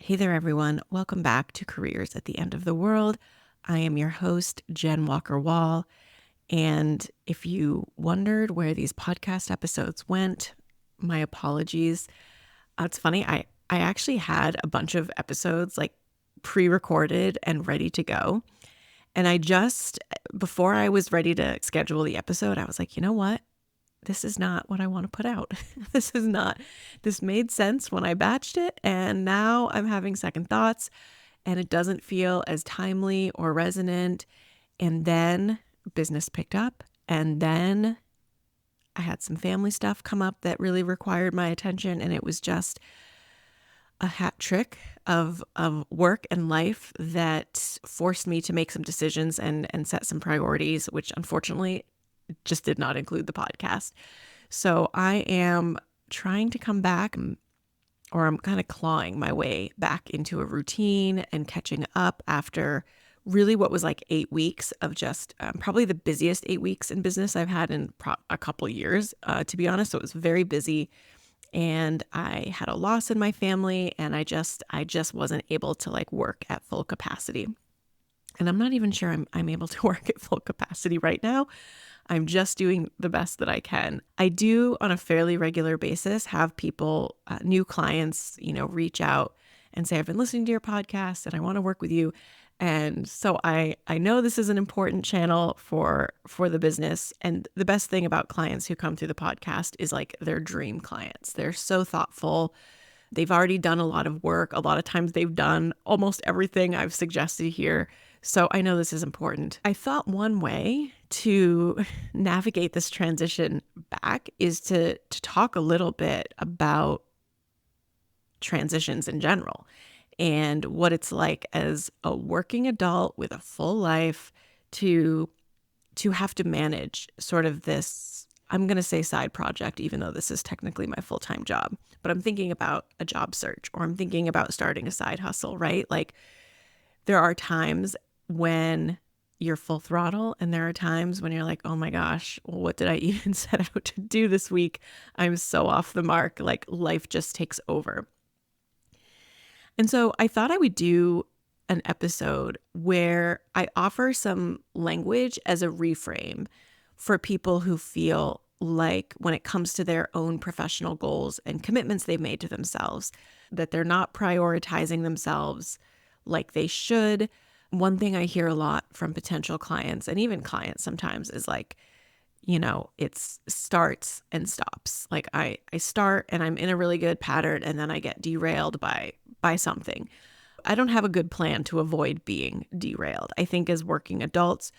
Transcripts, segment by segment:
Hey there, everyone. Welcome back to Careers at the End of the World. I am your host, Jenn Walker Wall. And if you wondered where these podcast episodes went, my apologies. It's funny, I actually had a bunch of episodes like pre-recorded and ready to go. And before I was ready to schedule the episode, I was like, you know what? This is not what I want to put out. This made sense when I batched it. And now I'm having second thoughts and it doesn't feel as timely or resonant. And then business picked up. And then I had some family stuff come up that really required my attention. And it was just a hat trick of work and life that forced me to make some decisions and set some priorities, which unfortunately just did not include the podcast. So I am trying to come back, or I'm kind of clawing my way back into a routine and catching up after really what was like 8 weeks of just probably the busiest 8 weeks in business I've had in a couple years, to be honest. So it was very busy and I had a loss in my family and I just wasn't able to like work at full capacity. And I'm not even sure I'm able to work at full capacity right now. I'm just doing the best that I can. I do on a fairly regular basis have people, new clients, reach out and say, I've been listening to your podcast and I want to work with you. And so I know this is an important channel for the business. And the best thing about clients who come through the podcast is like their dream clients. They're so thoughtful. They've already done a lot of work. A lot of times they've done almost everything I've suggested here. So I know this is important. I thought one way to navigate this transition back is to talk a little bit about transitions in general and what it's like as a working adult with a full life to have to manage sort of this, I'm going to say side project, even though this is technically my full-time job, but I'm thinking about a job search or I'm thinking about starting a side hustle, right? Like there are times when you're full throttle and there are times when you're like, oh my gosh, what did I even set out to do this week? I'm so off the mark. Like life just takes over. And so I thought I would do an episode where I offer some language as a reframe for people who feel like when it comes to their own professional goals and commitments they've made to themselves, that they're not prioritizing themselves like they should. One thing I hear a lot from potential clients and even clients sometimes is like, it's starts and stops. Like I start and I'm in a really good pattern and then I get derailed by something. I don't have a good plan to avoid being derailed. I think as working adults,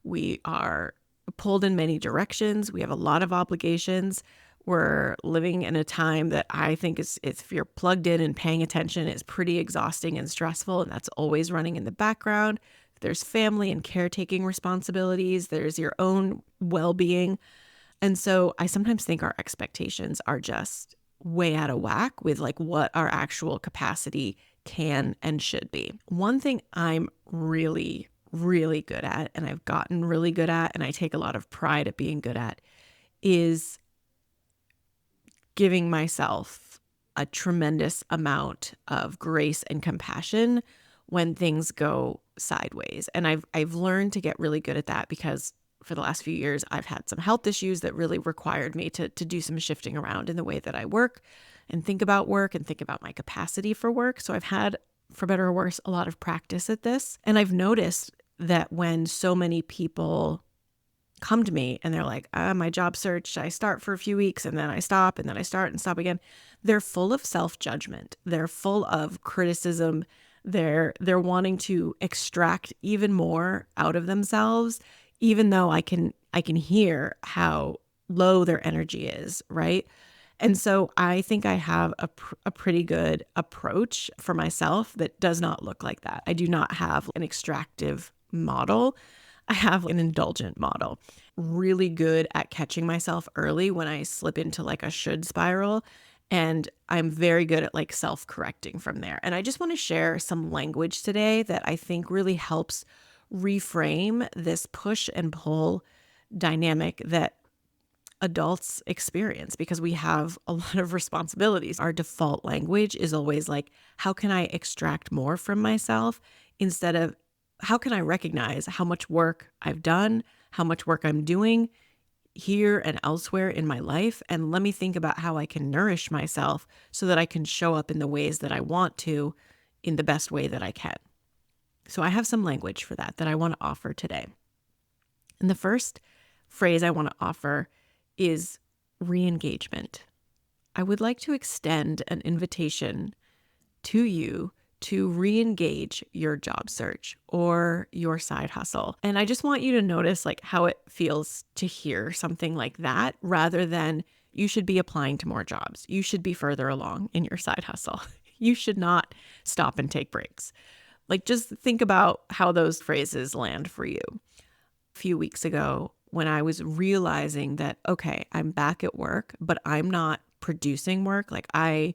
we are pulled in many directions. We have a lot of obligations. We're living in a time that I think is, if you're plugged in and paying attention, is pretty exhausting and stressful. And that's always running in the background. There's family and caretaking responsibilities. There's your own well-being. And so I sometimes think our expectations are just way out of whack with like what our actual capacity can and should be. One thing I'm really, really good at, and I've gotten really good at, and I take a lot of pride at being good at, is giving myself a tremendous amount of grace and compassion when things go sideways. And I've learned to get really good at that because for the last few years, I've had some health issues that really required me to do some shifting around in the way that I work and think about work and think about my capacity for work. So I've had, for better or worse, a lot of practice at this. And I've noticed that when so many people come to me and they're like, my job search, I start for a few weeks and then I stop and then I start and stop again. They're full of self-judgment. They're full of criticism. They're wanting to extract even more out of themselves, even though I can hear how low their energy is, right? And so I think I have a pretty good approach for myself that does not look like that. I do not have an extractive model. I have an indulgent model. Really good at catching myself early when I slip into like a should spiral. And I'm very good at like self-correcting from there. And I just want to share some language today that I think really helps reframe this push and pull dynamic that adults experience because we have a lot of responsibilities. Our default language is always like, how can I extract more from myself instead of how can I recognize how much work I've done, how much work I'm doing here and elsewhere in my life, and let me think about how I can nourish myself so that I can show up in the ways that I want to in the best way that I can. So I have some language for that I want to offer today. And the first phrase I want to offer is re-engagement. I would like to extend an invitation to you to re-engage your job search or your side hustle. And I just want you to notice like how it feels to hear something like that rather than you should be applying to more jobs. You should be further along in your side hustle. You should not stop and take breaks. Like just think about how those phrases land for you. A few weeks ago, when I was realizing that, okay, I'm back at work, but I'm not producing work. Like I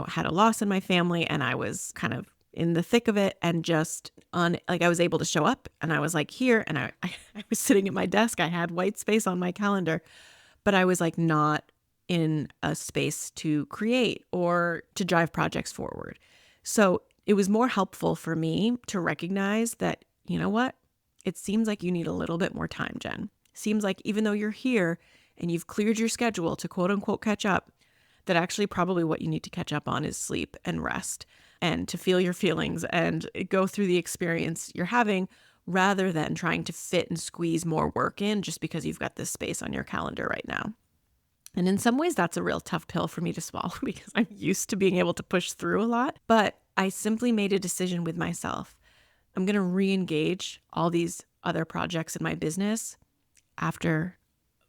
had a loss in my family and I was kind of in the thick of it and just I was able to show up and I was like here and I was sitting at my desk. I had white space on my calendar, but I was like not in a space to create or to drive projects forward. So it was more helpful for me to recognize that, you know what? It seems like you need a little bit more time, Jen. Seems like even though you're here and you've cleared your schedule to quote unquote catch up, that actually probably what you need to catch up on is sleep and rest and to feel your feelings and go through the experience you're having rather than trying to fit and squeeze more work in just because you've got this space on your calendar right now. And in some ways, that's a real tough pill for me to swallow because I'm used to being able to push through a lot. But I simply made a decision with myself. I'm going to re-engage all these other projects in my business after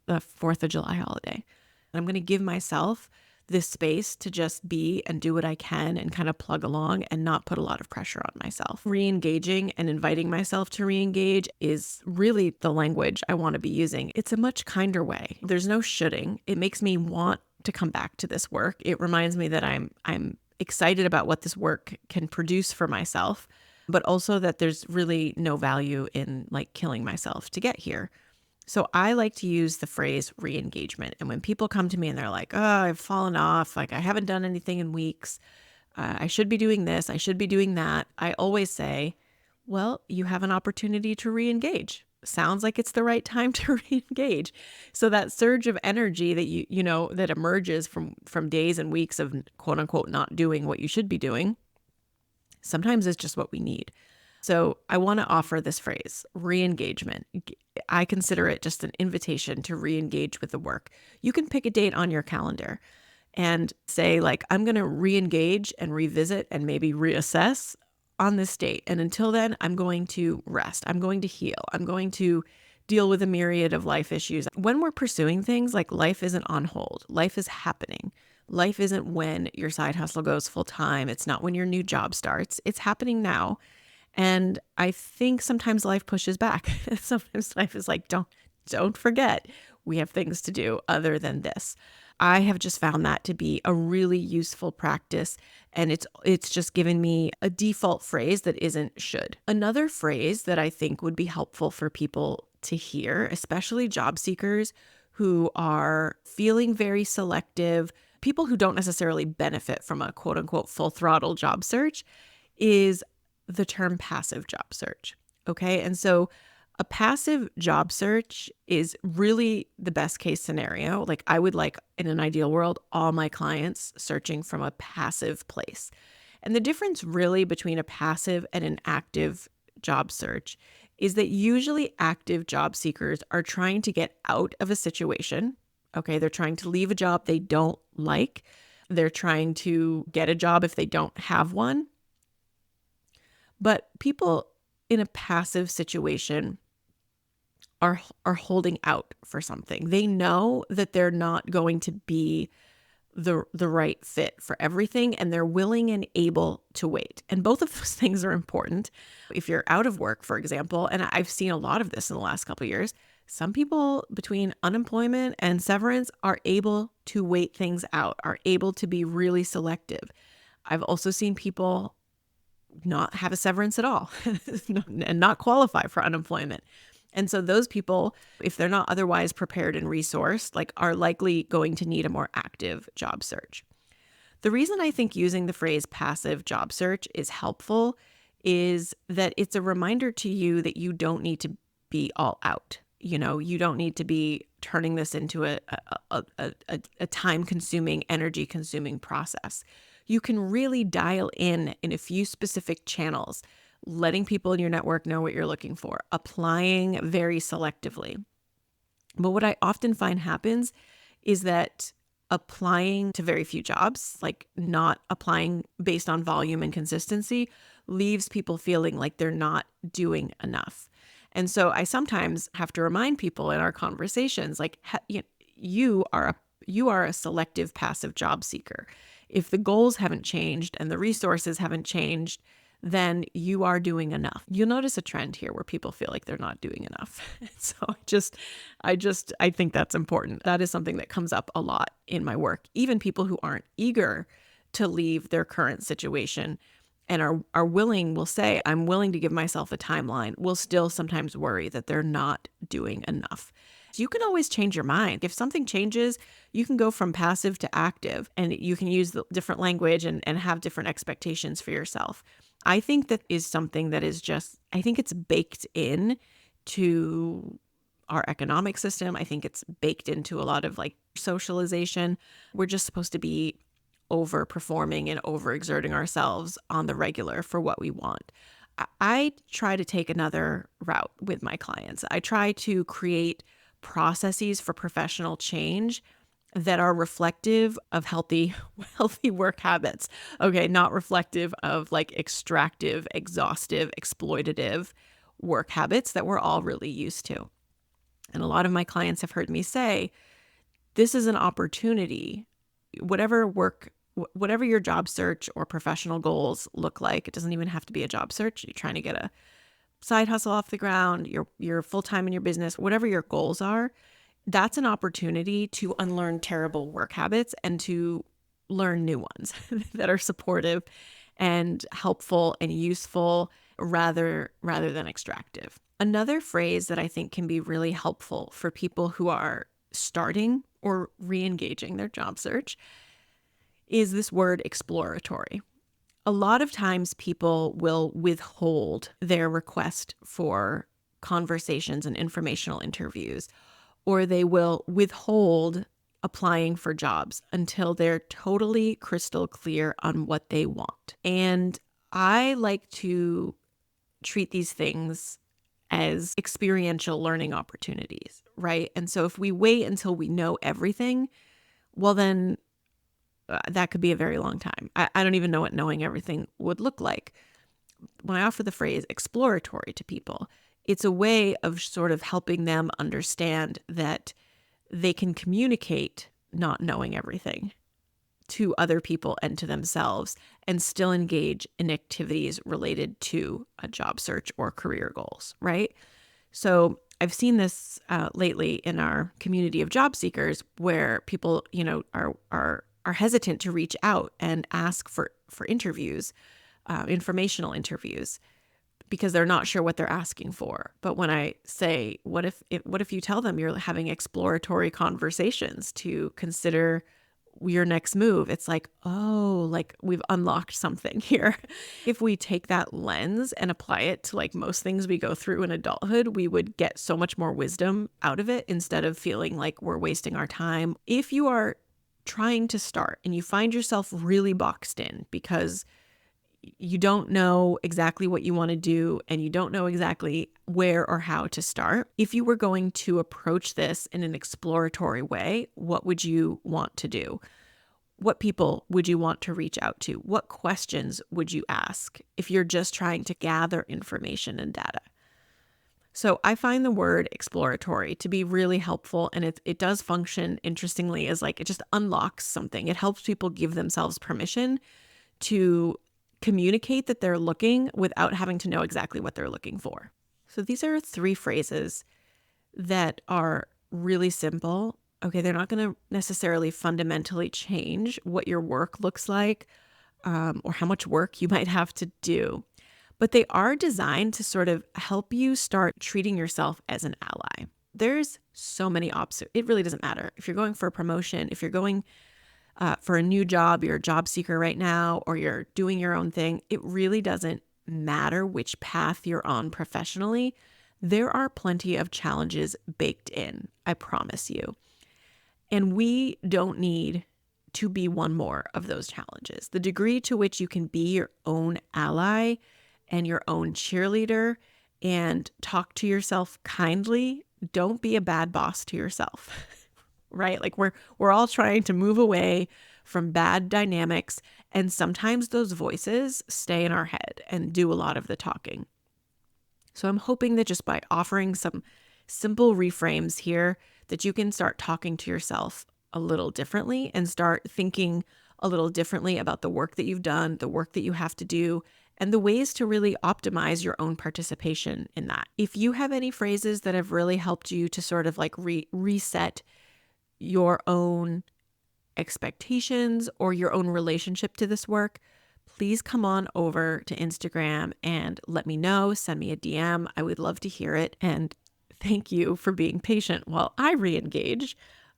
the 4th of July holiday. And I'm going to give myself this space to just be and do what I can and kind of plug along and not put a lot of pressure on myself. Re-engaging and inviting myself to re-engage is really the language I want to be using. It's a much kinder way. There's no shoulding. It makes me want to come back to this work. It reminds me that I'm excited about what this work can produce for myself, but also that there's really no value in like killing myself to get here. So I like to use the phrase re-engagement. And when people come to me and they're like, oh, I've fallen off, like I haven't done anything in weeks, I should be doing this, I should be doing that, I always say, well, you have an opportunity to re-engage. Sounds like it's the right time to re-engage. So that surge of energy that that emerges from days and weeks of quote unquote not doing what you should be doing, sometimes it's just what we need. So I want to offer this phrase, re-engagement. I consider it just an invitation to re-engage with the work. You can pick a date on your calendar and say like, I'm going to re-engage and revisit and maybe reassess on this date. And until then, I'm going to rest. I'm going to heal. I'm going to deal with a myriad of life issues. When we're pursuing things, like life isn't on hold. Life is happening. Life isn't when your side hustle goes full time. It's not when your new job starts. It's happening now. And I think sometimes life pushes back. Sometimes life is like, don't forget, we have things to do other than this. I have just found that to be a really useful practice. And it's just given me a default phrase that isn't should. Another phrase that I think would be helpful for people to hear, especially job seekers who are feeling very selective, people who don't necessarily benefit from a quote unquote full throttle job search, is the term passive job search. Okay. And so a passive job search is really the best case scenario. Like I would like in an ideal world, all my clients searching from a passive place. And the difference really between a passive and an active job search is that usually active job seekers are trying to get out of a situation. Okay. They're trying to leave a job they don't like. They're trying to get a job if they don't have one. But people in a passive situation are holding out for something. They know that they're not going to be the right fit for everything, and they're willing and able to wait. And both of those things are important. If you're out of work, for example, and I've seen a lot of this in the last couple of years, some people between unemployment and severance are able to wait things out, are able to be really selective. I've also seen people not have a severance at all and not qualify for unemployment. And so those people, if they're not otherwise prepared and resourced, like are likely going to need a more active job search. The reason I think using the phrase passive job search is helpful is that it's a reminder to you that you don't need to be all out. You don't need to be turning this into a time-consuming, energy-consuming process. You can really dial in a few specific channels, letting people in your network know what you're looking for, applying very selectively. But what I often find happens is that applying to very few jobs, like not applying based on volume and consistency, leaves people feeling like they're not doing enough. And so I sometimes have to remind people in our conversations, like, you are a selective passive job seeker. If the goals haven't changed and the resources haven't changed, then you are doing enough. You'll notice a trend here where people feel like they're not doing enough. So I think that's important. That is something that comes up a lot in my work. Even people who aren't eager to leave their current situation and are willing, will say, I'm willing to give myself a timeline, will still sometimes worry that they're not doing enough. So you can always change your mind. If something changes, you can go from passive to active, and you can use the different language and have different expectations for yourself. I think that is something that is I think it's baked in to our economic system. I think it's baked into a lot of like socialization. We're just supposed to be overperforming and overexerting ourselves on the regular for what we want. I try to take another route with my clients. I try to create processes for professional change that are reflective of healthy work habits. Okay, not reflective of like extractive, exhaustive, exploitative work habits that we're all really used to. And a lot of my clients have heard me say, this is an opportunity. Whatever your job search or professional goals look like, it doesn't even have to be a job search. You're trying to get a side hustle off the ground, you're full-time in your business, whatever your goals are, that's an opportunity to unlearn terrible work habits and to learn new ones that are supportive and helpful and useful rather than extractive. Another phrase that I think can be really helpful for people who are starting or re-engaging their job search is this word exploratory. A lot of times people will withhold their request for conversations and informational interviews, or they will withhold applying for jobs until they're totally crystal clear on what they want. And I like to treat these things as experiential learning opportunities, right? And so if we wait until we know everything, well, then that could be a very long time. I don't even know what knowing everything would look like. When I offer the phrase exploratory to people, it's a way of sort of helping them understand that they can communicate not knowing everything to other people and to themselves and still engage in activities related to a job search or career goals, right? So I've seen this lately in our community of job seekers where people, are hesitant to reach out and ask for interviews, informational interviews, because they're not sure what they're asking for. But when I say, what if you tell them you're having exploratory conversations to consider your next move? It's like, oh, like we've unlocked something here. If we take that lens and apply it to like most things we go through in adulthood, we would get so much more wisdom out of it instead of feeling like we're wasting our time. If you are trying to start and you find yourself really boxed in because you don't know exactly what you want to do and you don't know exactly where or how to start, if you were going to approach this in an exploratory way, what would you want to do? What people would you want to reach out to? What questions would you ask if you're just trying to gather information and data? So I find the word exploratory to be really helpful, and it does function interestingly as like it just unlocks something. It helps people give themselves permission to communicate that they're looking without having to know exactly what they're looking for. So these are 3 phrases that are really simple. Okay, they're not going to necessarily fundamentally change what your work looks like or how much work you might have to do. but they are designed to sort of help you start treating yourself as an ally. There's so many options. It really doesn't matter. If you're going for a promotion, if you're going for a new job, you're a job seeker right now, or you're doing your own thing, it really doesn't matter which path you're on professionally. There are plenty of challenges baked in, I promise you. And we don't need to be one more of those challenges. The degree to which you can be your own ally and your own cheerleader and talk to yourself kindly, don't be a bad boss to yourself. Right? Like we're all trying to move away from bad dynamics, and sometimes those voices stay in our head and do a lot of the talking. So I'm hoping that just by offering some simple reframes here, that you can start talking to yourself a little differently and start thinking a little differently about the work that you've done, the work that you have to do, and the ways to really optimize your own participation in that. If you have any phrases that have really helped you to sort of like reset your own expectations or your own relationship to this work, please come on over to Instagram and let me know. Send me a DM. I would love to hear it. And thank you for being patient while I re-engage.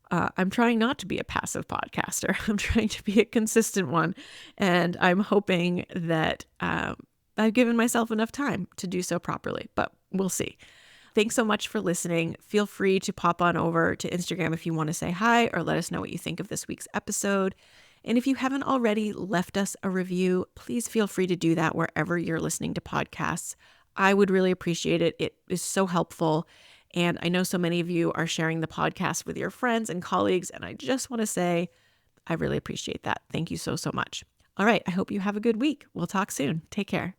I'm trying not to be a passive podcaster. I'm trying to be a consistent one. And I'm hoping that I've given myself enough time to do so properly, but we'll see. Thanks so much for listening. Feel free to pop on over to Instagram if you want to say hi or let us know what you think of this week's episode. And if you haven't already left us a review, please feel free to do that wherever you're listening to podcasts. I would really appreciate it. It is so helpful. And I know so many of you are sharing the podcast with your friends and colleagues. And I just want to say, I really appreciate that. Thank you so, so much. All right. I hope you have a good week. We'll talk soon. Take care.